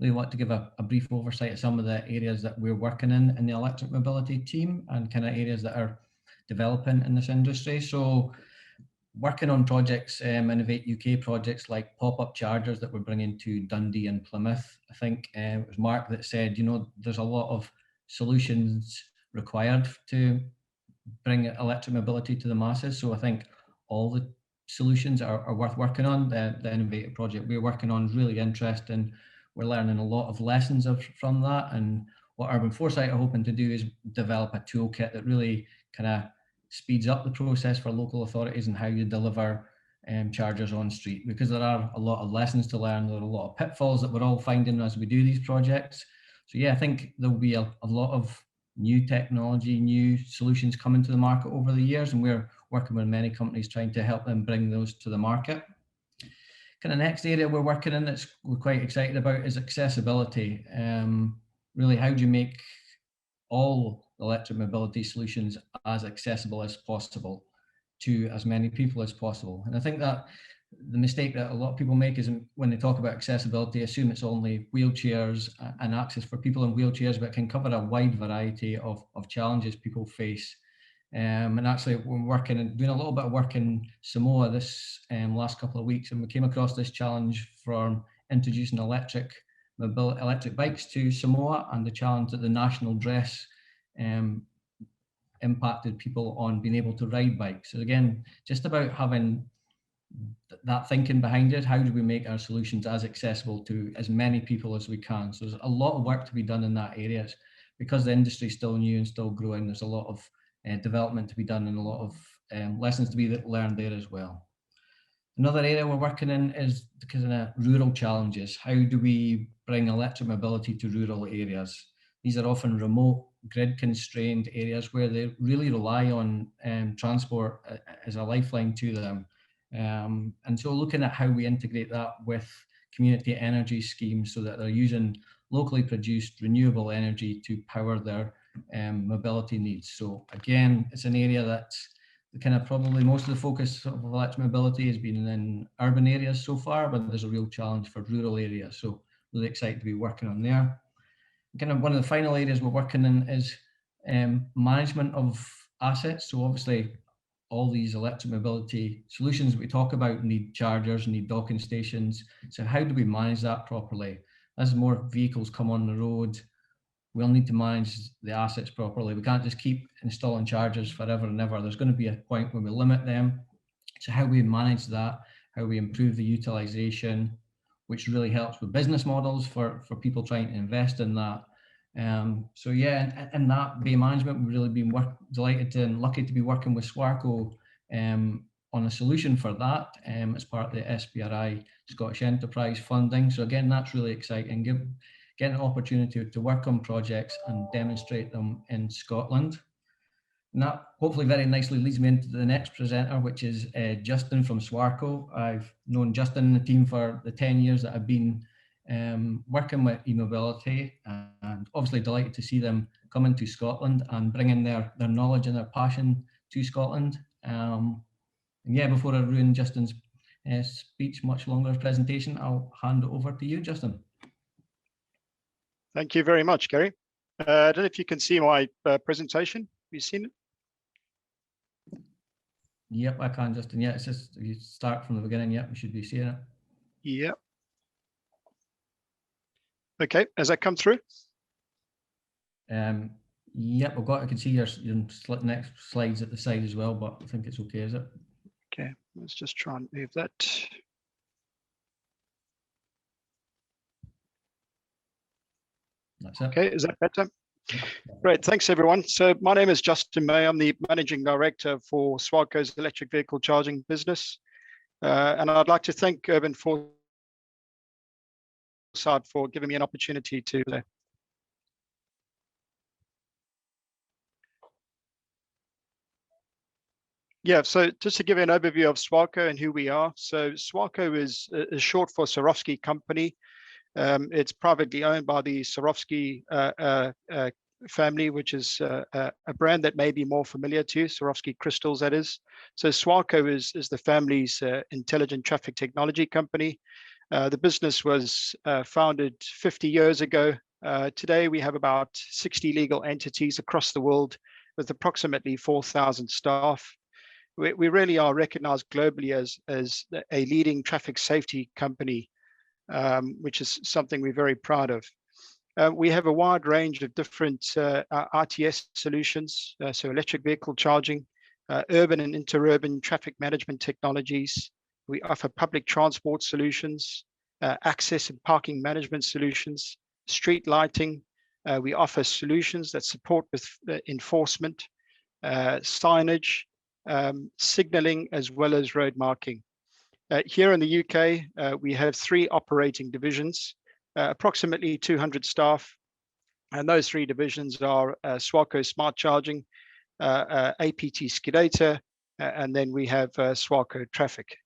really want to give a brief oversight of some of the areas that we're working in the electric mobility team, and kind of areas that are developing in this industry. So working on projects, Innovate UK projects like pop-up chargers that we're bringing to Dundee and Plymouth. I think it was Mark that said, there's a lot of solutions required to bring electric mobility to the masses. So I think all the solutions are worth working on. The Innovate project we're working on is really interesting. We're learning a lot of lessons from that. And what Urban Foresight are hoping to do is develop a toolkit that really kind of speeds up the process for local authorities and how you deliver chargers on street, because there are a lot of lessons to learn. There are a lot of pitfalls that we're all finding as we do these projects. So yeah, I think there'll be a lot of new technology, new solutions coming to the market over the years, and we're working with many companies trying to help them bring those to the market. Kind of next area we're working in that we're quite excited about is accessibility. Really, how do you make all electric mobility solutions as accessible as possible to as many people as possible? And I think that the mistake that a lot of people make is when they talk about accessibility, assume it's only wheelchairs and access for people in wheelchairs, but it can cover a wide variety of challenges people face. And actually, we're working and doing a little bit of work in Samoa this last couple of weeks, and we came across this challenge from introducing electric bikes to Samoa, and the challenge that the national dress impacted people on being able to ride bikes. So again, just about having that thinking behind it. How do we make our solutions as accessible to as many people as we can? So there's a lot of work to be done in that area. Because the industry is still new and still growing, there's a lot of development to be done and a lot of lessons to be learned there as well. Another area we're working in is the kind of rural challenges. How do we bring electric mobility to rural areas? These are often remote, grid-constrained areas where they really rely on transport as a lifeline to them. And so looking at how we integrate that with community energy schemes so that they're using locally produced renewable energy to power their mobility needs. So again, it's an area that's kind of probably most of the focus of electric mobility has been in urban areas so far, but there's a real challenge for rural areas. So really excited to be working on there. Kind of one of the final areas we're working in is management of assets. So obviously all these electric mobility solutions that we talk about need chargers, need docking stations. So how do we manage that properly? As more vehicles come on the road, we'll need to manage the assets properly. We can't just keep installing chargers forever and ever. There's going to be a point when we limit them. So how we manage that, how we improve the utilization, which really helps with business models for people trying to invest in that. So yeah, in that bay management, we've really been delighted and lucky to be working with SWARCO on a solution for that as part of the SBRI Scottish Enterprise funding. So again, that's really exciting. Getting an opportunity to work on projects and demonstrate them in Scotland. And that hopefully very nicely leads me into the next presenter, which is Justin from SWARCO. I've known Justin and the team for the 10 years that I've been working with e-mobility, and obviously delighted to see them coming to Scotland and bringing their knowledge and their passion to Scotland. And yeah, before I ruin Justin's speech much longer presentation, I'll hand it over to you, Justin. Thank you very much, Gary. I don't know if you can see my presentation. Have you seen it? Yep, I can, Justin. Yeah, it's just you start from the beginning. Yep, you should be seeing it. Yep. Okay, has that come through? Yep, I've got. I can see your next slides at the side as well, but I think it's okay, is it? Okay, let's just try and move that. That's it. Okay, is that better? Great, thanks everyone. So my name is Justin Meyer. I'm the Managing Director for SWARCO's electric vehicle charging business. And I'd like to thank Urban Foresight for giving me an opportunity to Yeah, so just to give you an overview of SWARCO and who we are. So SWARCO is short for Swarovski Company. It's privately owned by the Swarovski family, which is a brand that may be more familiar to you, Swarovski crystals, that is. So SWARCO is the family's intelligent traffic technology company. The business was founded 50 years ago. Today, we have about 60 legal entities across the world with approximately 4,000 staff. We really are recognized globally as a leading traffic safety company, which is something we're very proud of. We have a wide range of different RTS solutions, so electric vehicle charging, urban and interurban traffic management technologies. We offer public transport solutions, access and parking management solutions, street lighting. We offer solutions that support with enforcement, signage, signaling, as well as road marking. Here in the UK, we have 3 operating divisions, approximately 200 staff, and those 3 divisions are SWARCO Smart Charging, APT Skidator, and then we have SWARCO Traffic.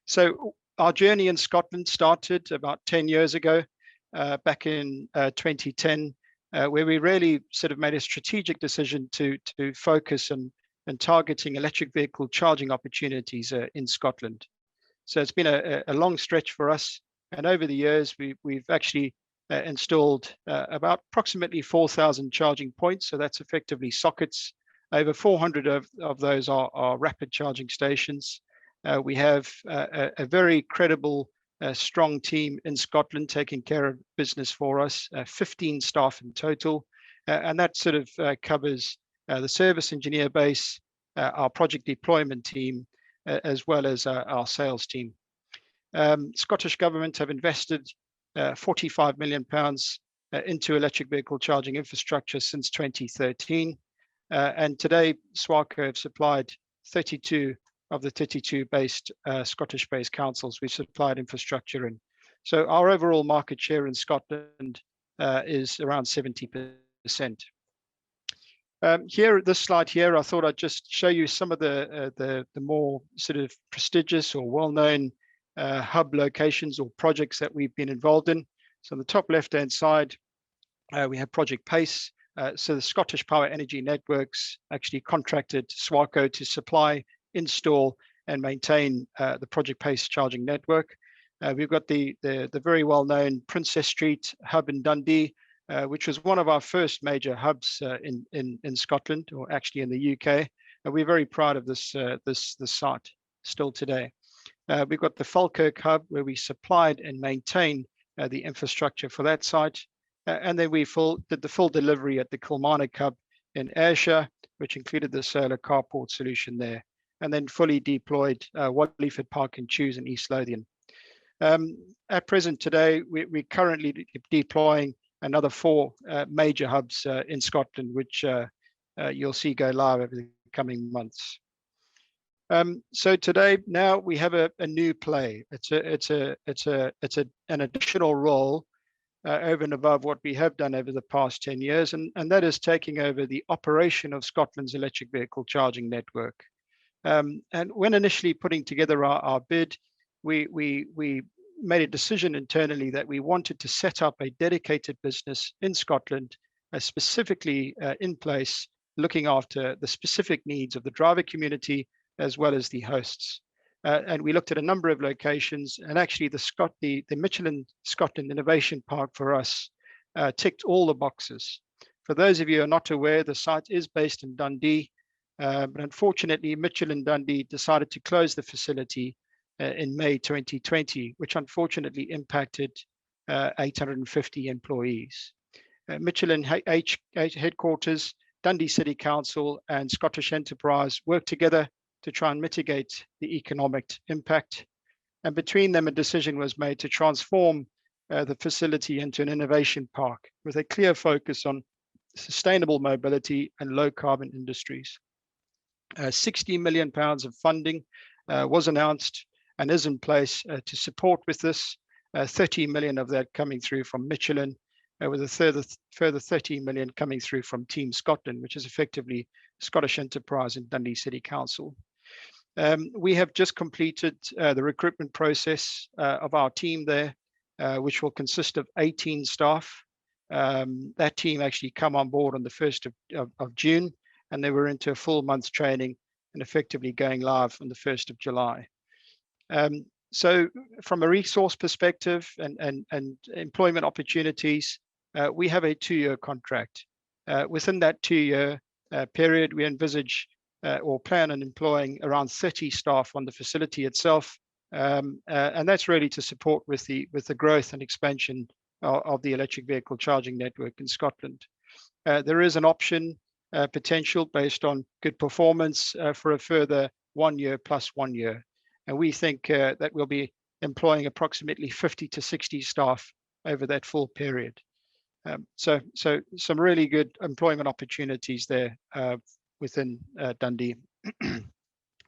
So our journey in Scotland started about 10 years ago, back in 2010, where we really sort of made a strategic decision to focus on targeting electric vehicle charging opportunities in Scotland. So it's been a long stretch for us, and over the years we've actually installed about approximately 4,000 charging points. So that's effectively sockets. Over 400 of those are rapid charging stations. We have a very credible, strong team in Scotland taking care of business for us, 15 staff in total, and that sort of covers the service engineer base, our project deployment team, as well as our sales team. Scottish Government have invested £45 million into electric vehicle charging infrastructure since 2013, and today SWARCO have supplied 32 of the 32 Scottish-based councils we've supplied infrastructure in. So our overall market share in Scotland is around 70%. Here, this slide here, I thought I'd just show you some of the more sort of prestigious or well-known hub locations or projects that we've been involved in. So on the top left-hand side, we have Project PACE. So the Scottish Power Energy Networks actually contracted SWARCO to supply, install, and maintain the Project PACE charging network. We've got the very well-known Princess Street hub in Dundee, which was one of our first major hubs in Scotland, or actually in the UK. And we're very proud of this site still today. We've got the Falkirk hub, where we supplied and maintained the infrastructure for that site. And then we did the full delivery at the Kilmarnock hub in Ayrshire, which included the solar carport solution there, and then fully deployed Wadleyford Park and Choose in East Lothian. At present today, we're currently deploying another 4 major hubs in Scotland, which you'll see go live over the coming months. So today, now we have a new play. It's an additional role over and above what we have done over the past 10 years, and that is taking over the operation of Scotland's electric vehicle charging network. And when initially putting together our bid, we made a decision internally that we wanted to set up a dedicated business in Scotland, specifically in place, looking after the specific needs of the driver community as well as the hosts. And we looked at a number of locations, and actually the Michelin Scotland Innovation Park for us ticked all the boxes. For those of you who are not aware, the site is based in Dundee, but unfortunately Michelin Dundee decided to close the facility in May 2020, which unfortunately impacted 850 employees. Michelin headquarters, Dundee City Council, and Scottish Enterprise worked together to try and mitigate the economic impact. And between them, a decision was made to transform the facility into an innovation park with a clear focus on sustainable mobility and low carbon industries. £60 million of funding was announced and is in place to support with this, 30 million of that coming through from Michelin, with a further 30 million coming through from Team Scotland, which is effectively Scottish Enterprise and Dundee City Council. We have just completed the recruitment process of our team there, which will consist of 18 staff. That team actually come on board on the 1st of June, and they were into a full month's training and effectively going live on the 1st of July. So from a resource perspective and employment opportunities, we have a 2-year contract. Within that 2-year period, we envisage or plan on employing around 30 staff on the facility itself. And that's really to support with the growth and expansion of the electric vehicle charging network in Scotland. There is an option potential based on good performance for a further 1 year plus 1 year. And we think that we'll be employing approximately 50 to 60 staff over that full period. So some really good employment opportunities there within Dundee.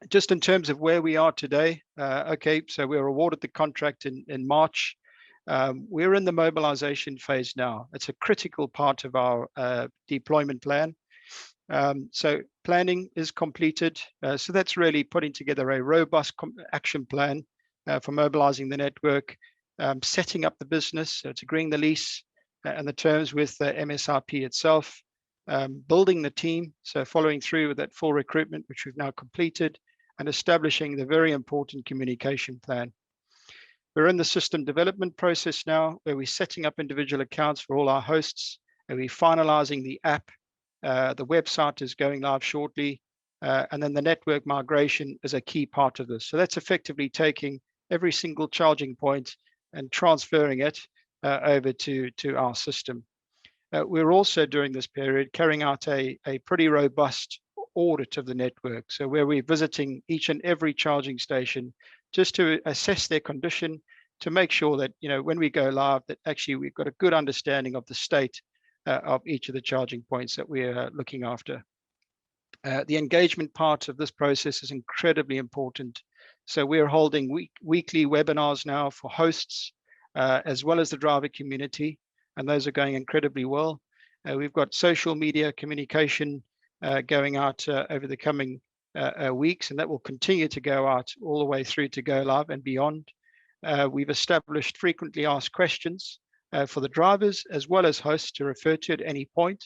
Just in terms of where we are today, okay, so we were awarded the contract in March. We're in the mobilization phase now. It's a critical part of our deployment plan. So planning is completed. So that's really putting together a robust action plan for mobilizing the network, setting up the business, so it's agreeing the lease and the terms with the MSRP itself, building the team, so following through with that full recruitment, which we've now completed, and establishing the very important communication plan. We're in the system development process now, where we're setting up individual accounts for all our hosts, and we're finalizing the app. The website is going live shortly, and then the network migration is a key part of this. So that's effectively taking every single charging point and transferring it over to our system. We're also during this period carrying out a pretty robust audit of the network. So where we're visiting each and every charging station just to assess their condition, to make sure that, you know, when we go live, that actually we've got a good understanding of the state of each of the charging points that we're looking after. The engagement part of this process is incredibly important. So we're holding weekly webinars now for hosts, as well as the driver community, and those are going incredibly well. We've got social media communication going out over the coming weeks, and that will continue to go out all the way through to go live and beyond. We've established frequently asked questions for the drivers as well as hosts to refer to at any point,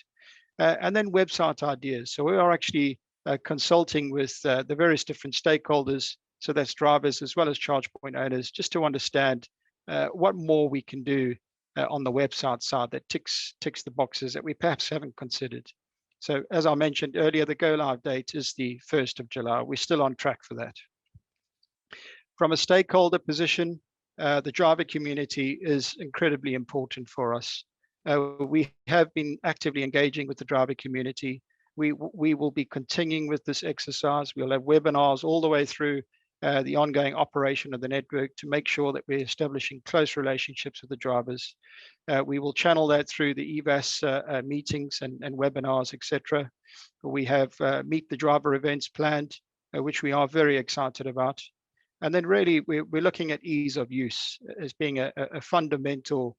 and then website ideas. So we are actually consulting with the various different stakeholders, so that's drivers as well as charge point owners, just to understand what more we can do on the website side that ticks the boxes that we perhaps haven't considered. So as I mentioned earlier, the go live date is the 1st of July. We're still on track for that. From a stakeholder position, the driver community is incredibly important for us. We have been actively engaging with the driver community. We will be continuing with this exercise. We'll have webinars all the way through the ongoing operation of the network to make sure that we're establishing close relationships with the drivers. We will channel that through the EVAS meetings and webinars, etc. We have Meet the Driver events planned, which we are very excited about. And then really we're looking at ease of use as being a fundamental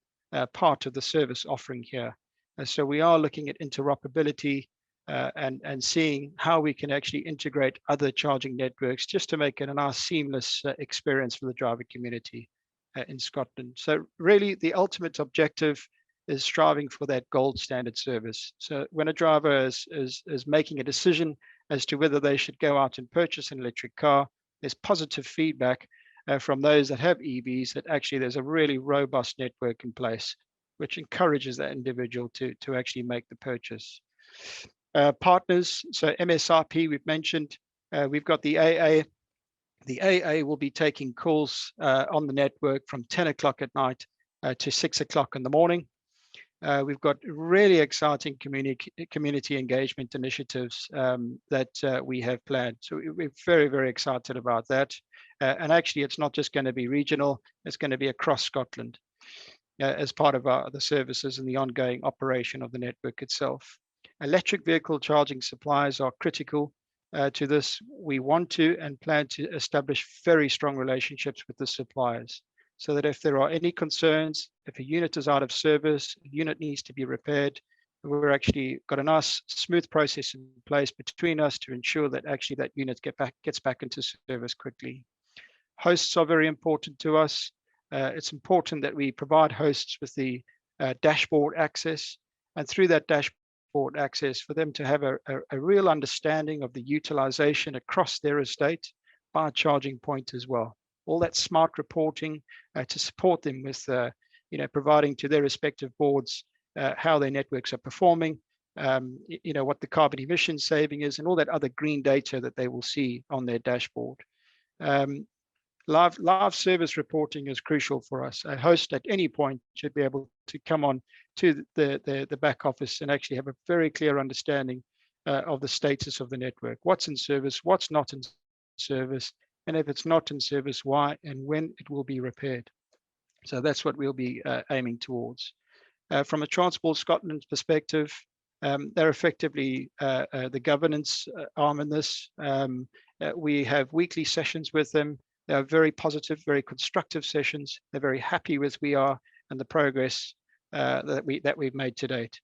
part of the service offering here. So we are looking at interoperability and seeing how we can actually integrate other charging networks just to make it a nice seamless experience for the driver community in Scotland. So really the ultimate objective is striving for that gold standard service. So when a driver is making a decision as to whether they should go out and purchase an electric car, there's positive feedback from those that have EVs that actually there's a really robust network in place, which encourages that individual to actually make the purchase. Partners, so MSRP we've mentioned, we've got the AA. The AA will be taking calls on the network from 10 o'clock at night to 6 o'clock in the morning. We've got really exciting community engagement initiatives that we have planned. So we're very, very excited about that. And actually, it's not just going to be regional, it's going to be across Scotland as part of the services and the ongoing operation of the network itself. Electric vehicle charging suppliers are critical to this. We want to and plan to establish very strong relationships with the suppliers, so that if there are any concerns, if a unit is out of service, a unit needs to be repaired, we're actually got a nice smooth process in place between us to ensure that actually that unit gets back into service quickly. Hosts are very important to us. It's important that we provide hosts with the dashboard access, and through that dashboard access for them to have a real understanding of the utilization across their estate by charging point as well. all that smart reporting to support them with, providing to their respective boards how their networks are performing, what the carbon emission saving is, and all that other green data that they will see on their dashboard. Live service reporting is crucial for us. A host at any point should be able to come on to the back office and actually have a very clear understanding of the status of the network, what's in service, what's not in service, and if it's not in service, why and when it will be repaired. So that's what we'll be aiming towards. From a Transport Scotland perspective, they're effectively the governance arm in this. We have weekly sessions with them. They are very positive, very constructive sessions. They're very happy with we are and the progress that we've made to date.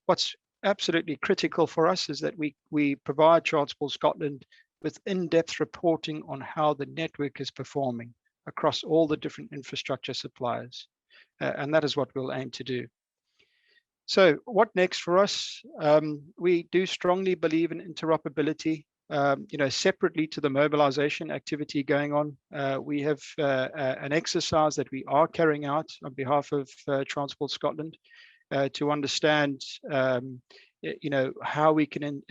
What's absolutely critical for us is that we provide Transport Scotland with in-depth reporting on how the network is performing across all the different infrastructure suppliers. And that is what we'll aim to do. So what next for us? We do strongly believe in interoperability. Separately to the mobilization activity going on, we have an exercise that we are carrying out on behalf of Transport Scotland to understand, how we can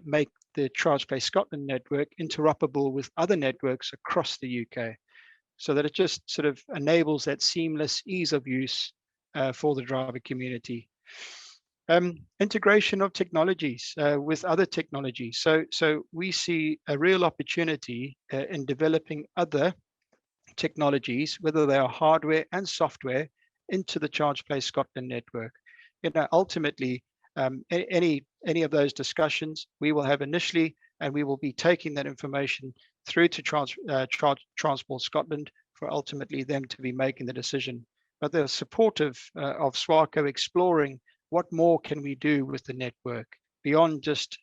make the ChargePlay Scotland network interoperable with other networks across the UK, so that it just sort of enables that seamless ease of use for the driver community. Integration of technologies with other technologies. So we see a real opportunity in developing other technologies, whether they are hardware and software, into the ChargePlay Scotland network. Ultimately, any of those discussions we will have initially, and we will be taking that information through to Transport Scotland for ultimately them to be making the decision. But they're supportive of SWARCO exploring what more can we do with the network beyond just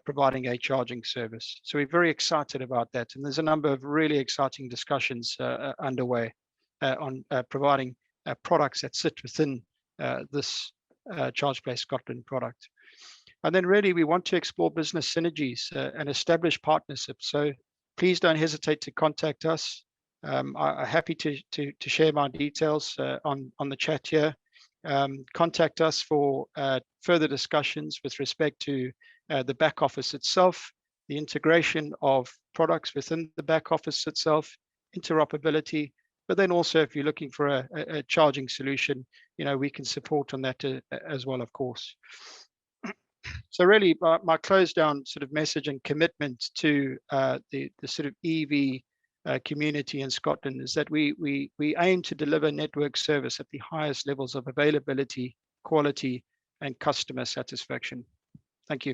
providing a charging service. So we're very excited about that. And there's a number of really exciting discussions underway on providing products that sit within this ChargePlay Scotland product. And then really we want to explore business synergies and establish partnerships. So please don't hesitate to contact us. I'm happy to share my details on the chat here. Contact us for further discussions with respect to the back office itself, the integration of products within the back office itself, interoperability, but then also if you're looking for a charging solution, we can support on that as well, of course. So really my close down sort of message and commitment to the sort of EV community in Scotland is that we aim to deliver network service at the highest levels of availability, quality, and customer satisfaction. Thank you.